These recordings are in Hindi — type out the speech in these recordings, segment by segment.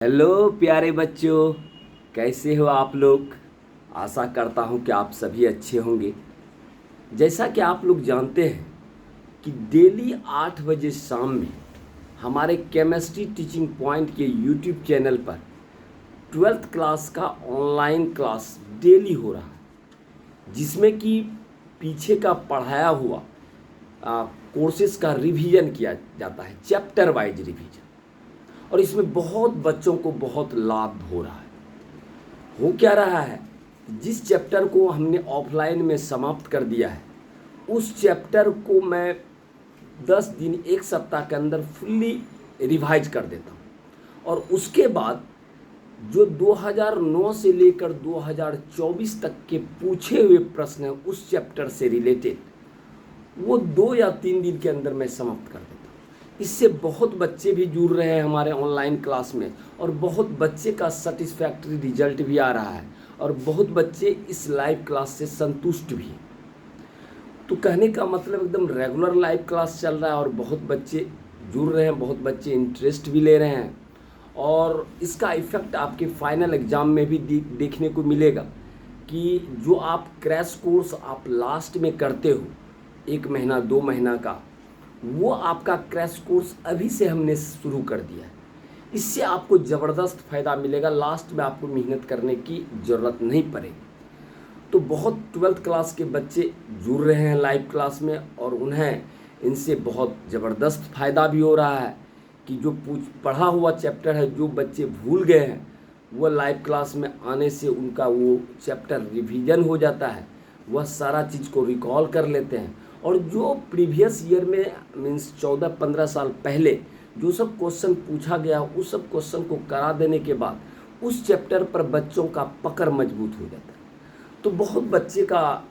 हेलो प्यारे बच्चों, कैसे हो आप लोग। आशा करता हूँ कि आप सभी अच्छे होंगे। जैसा कि आप लोग जानते हैं कि डेली 8 बजे शाम में हमारे केमिस्ट्री टीचिंग पॉइंट के यूट्यूब चैनल पर 12th क्लास का ऑनलाइन क्लास डेली हो रहा है, जिसमें कि पीछे का पढ़ाया हुआ कोर्सेज का रिवीजन किया जाता है, चैप्टर वाइज रिवीजन। और इसमें बहुत बच्चों को बहुत लाभ हो रहा है। हो क्या रहा है, जिस चैप्टर को हमने ऑफलाइन में समाप्त कर दिया है, उस चैप्टर को मैं 10 दिन, एक सप्ताह के अंदर फुल्ली रिवाइज कर देता हूँ। और उसके बाद जो 2009 से लेकर 2024 तक के पूछे हुए प्रश्न हैं उस चैप्टर से रिलेटेड, वो 2 या 3 दिन के अंदर मैं समाप्त कर देता हूँ। इससे बहुत बच्चे भी जुड़ रहे हैं हमारे ऑनलाइन क्लास में, और बहुत बच्चे का सेटिस्फैक्ट्री रिजल्ट भी आ रहा है, और बहुत बच्चे इस लाइव क्लास से संतुष्ट भी हैं। तो कहने का मतलब एकदम रेगुलर लाइव क्लास चल रहा है और बहुत बच्चे जुड़ रहे हैं, बहुत बच्चे इंटरेस्ट भी ले रहे हैं। और इसका इफ़ेक्ट आपके फाइनल एग्ज़ाम में भी देखने को मिलेगा कि जो आप क्रैश कोर्स आप लास्ट में करते हो 1 महीना 2 महीना का, वो आपका क्रैश कोर्स अभी से हमने शुरू कर दिया है। इससे आपको ज़बरदस्त फ़ायदा मिलेगा, लास्ट में आपको मेहनत करने की ज़रूरत नहीं पड़ेगी। तो बहुत 12th क्लास के बच्चे जुड़ रहे हैं लाइव क्लास में, और उन्हें इनसे बहुत ज़बरदस्त फ़ायदा भी हो रहा है कि जो पढ़ा हुआ चैप्टर है, जो बच्चे भूल गए हैं, वो लाइव क्लास में आने से उनका वो चैप्टर रिवीजन हो जाता है, वह सारा चीज़ को रिकॉल कर लेते हैं। और जो प्रीवियस ईयर में मीन्स 14-15 साल पहले जो सब क्वेश्चन पूछा गया, उस सब क्वेश्चन को करा देने के बाद उस चैप्टर पर बच्चों का पकड़ मजबूत हो जाता है। तो बहुत बच्चे का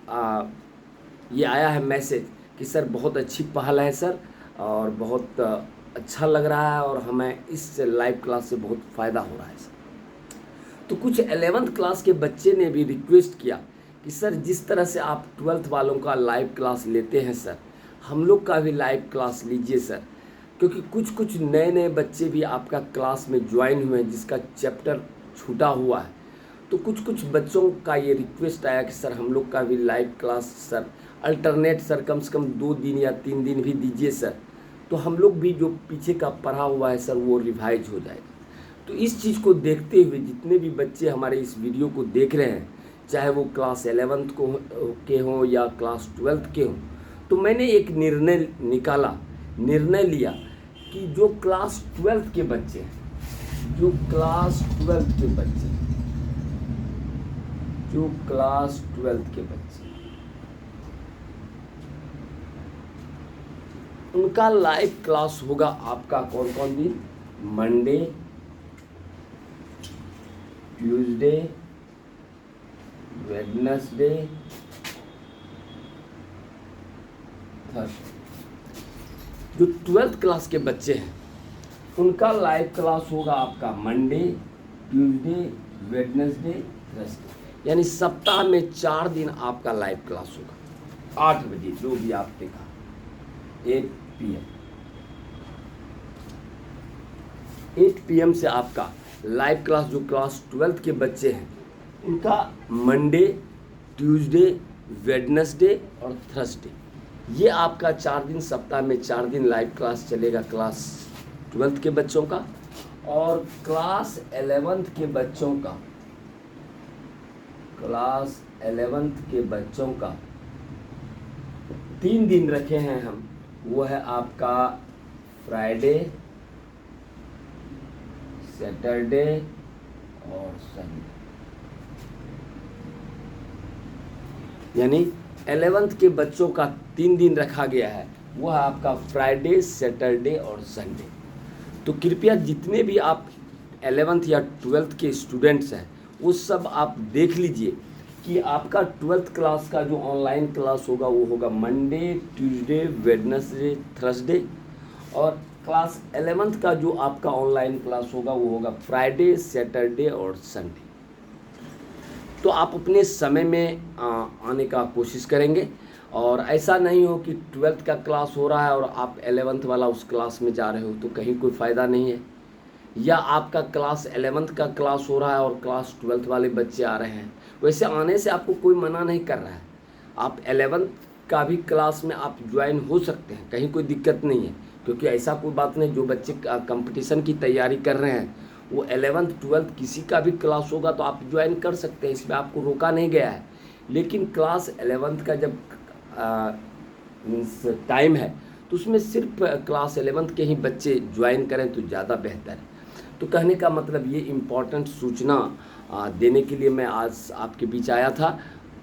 ये आया है मैसेज कि सर बहुत अच्छी पहल है सर, और बहुत अच्छा लग रहा है, और हमें इस लाइव क्लास से बहुत फ़ायदा हो रहा है सर। तो कुछ 11th क्लास के बच्चे ने भी रिक्वेस्ट किया कि सर जिस तरह से आप 12th वालों का लाइव क्लास लेते हैं सर, हम लोग का भी लाइव क्लास लीजिए सर, क्योंकि कुछ कुछ नए नए बच्चे भी आपका क्लास में ज्वाइन हुए हैं जिसका चैप्टर छूटा हुआ है। तो कुछ कुछ बच्चों का ये रिक्वेस्ट आया कि सर हम लोग का भी live class sir alternate sir कम से कम 2 दिन या 3 दिन भी दीजिए सर, तो हम लोग भी जो पीछे का पढ़ा हुआ है सर वो रिवाइज हो जाएगा। तो इस चीज़ को देखते हुए जितने भी बच्चे हमारे इस वीडियो को देख रहे हैं, चाहे वो क्लास 11th के हों या क्लास 12th के हों, तो मैंने एक निर्णय लिया कि जो क्लास 12th के बच्चे हैं, जो क्लास 12th के बच्चे उनका लाइव क्लास होगा आपका कौन कौन दिन, मंडे, ट्यूसडे, वेडनेसडे, थर्सडे। जो 12th क्लास के बच्चे हैं उनका लाइव क्लास होगा आपका मंडे, ट्यूसडे, वेडनेसडे, थर्सडे, यानी सप्ताह में 4 दिन आपका लाइव क्लास होगा 8 बजे, जो भी आपने कहा 8 PM से आपका लाइव क्लास जो क्लास 12th के बच्चे हैं उनका मंडे, ट्यूसडे, वेडनेसडे और थर्सडे, ये आपका 4 दिन, सप्ताह में 4 दिन लाइव क्लास चलेगा क्लास 12th के बच्चों का। और क्लास 11th के बच्चों का 3 दिन रखे हैं हम, वो है आपका फ्राइडे, सैटरडे और संडे। यानी 11th के बच्चों का 3 दिन रखा गया है, वो है आपका फ्राइडे, सैटरडे और संडे। तो कृपया जितने भी आप 11th या 12th के स्टूडेंट्स हैं वो सब आप देख लीजिए कि आपका 12th क्लास का जो ऑनलाइन क्लास होगा वो होगा मंडे, ट्यूसडे, वेडनेसडे, थर्सडे, और क्लास 11th का जो आपका ऑनलाइन क्लास होगा वो होगा फ्राइडे, सैटरडे और संडे। तो आप अपने समय में आने का कोशिश करेंगे, और ऐसा नहीं हो कि 12th का क्लास हो रहा है और आप 11th वाला उस क्लास में जा रहे हो, तो कहीं कोई फ़ायदा नहीं है। या आपका क्लास 11th का क्लास हो रहा है और क्लास 12th वाले बच्चे आ रहे हैं, वैसे आने से आपको कोई मना नहीं कर रहा है। आप 11th का भी क्लास में आप ज्वाइन हो सकते हैं, कहीं कोई दिक्कत नहीं है, क्योंकि ऐसा कोई बात नहीं। जो बच्चे कंपटीशन की तैयारी कर रहे हैं वो 11th 12th किसी का भी क्लास होगा तो आप ज्वाइन कर सकते हैं, इसमें आपको रोका नहीं गया है। लेकिन क्लास 11th का जब मीन्स टाइम है तो उसमें सिर्फ क्लास 11th के ही बच्चे ज्वाइन करें तो ज़्यादा बेहतर है। तो कहने का मतलब ये इम्पॉर्टेंट सूचना देने के लिए मैं आज आपके बीच आया था।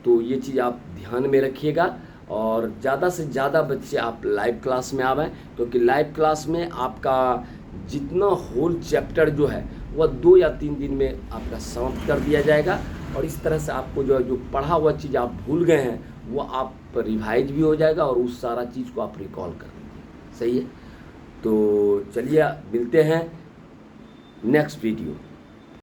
तो ये चीज़ आप ध्यान में रखिएगा और ज़्यादा से ज़्यादा बच्चे आप लाइव क्लास में आवें, क्योंकि लाइव क्लास में आपका जितना होल चैप्टर जो है वह 2 या 3 दिन में आपका समाप्त कर दिया जाएगा। और इस तरह से आपको जो पढ़ा हुआ चीज़ आप भूल गए हैं वो आप रिवाइज भी हो जाएगा और उस सारा चीज़ को आप रिकॉल कर लेंगे। सही है, तो चलिए मिलते हैं नेक्स्ट वीडियो।